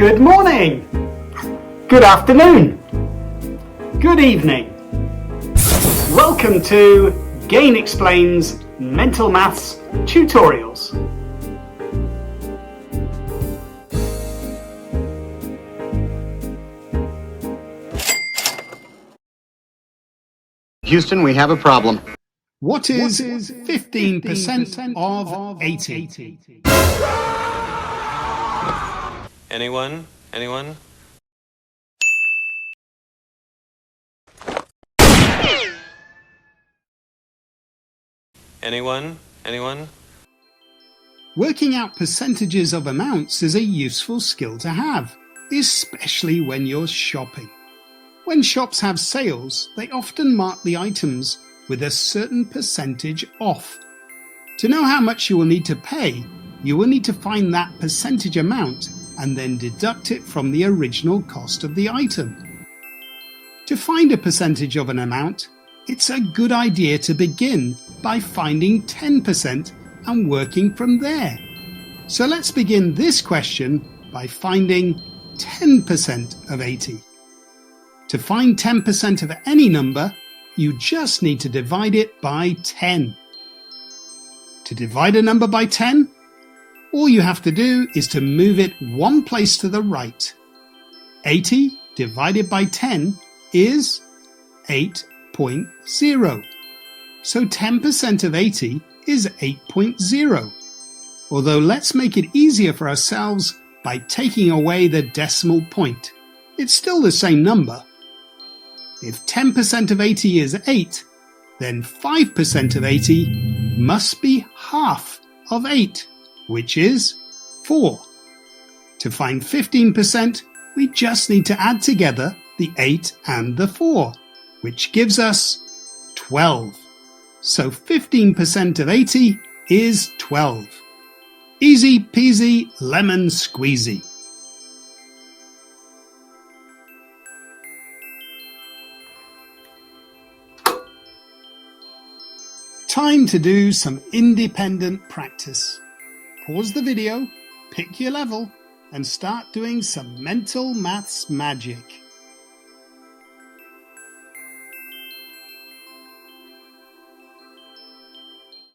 Good morning, good afternoon, good evening. Welcome to Gain Explains Mental Maths Tutorials. Houston, we have a problem. What is 15% of 80? Anyone? Anyone? Working out percentages of amounts is a useful skill to have, especially when you're shopping. When shops have sales, they often mark the items with a certain percentage off. To know how much you will need to pay, you will need to find that percentage amount and then deduct it from the original cost of the item. To find a percentage of an amount, it's a good idea to begin by finding 10% and working from there. So let's begin this question by finding 10% of 80. To find 10% of any number, you just need to divide it by 10. To divide a number by 10, all you have to do is to move it one place to the right. 80 divided by 10 is 8.0. So 10% of 80 is 8.0. Although let's make it easier for ourselves by taking away the decimal point. It's still the same number. If 10% of 80 is 8, then 5% of 80 must be half of 8, which is 4. To find 15%, we just need to add together the 8 and the 4, which gives us 12. So 15% of 80 is 12. Easy peasy lemon squeezy. Time to do some independent practice. Pause the video, pick your level, and start doing some mental maths magic.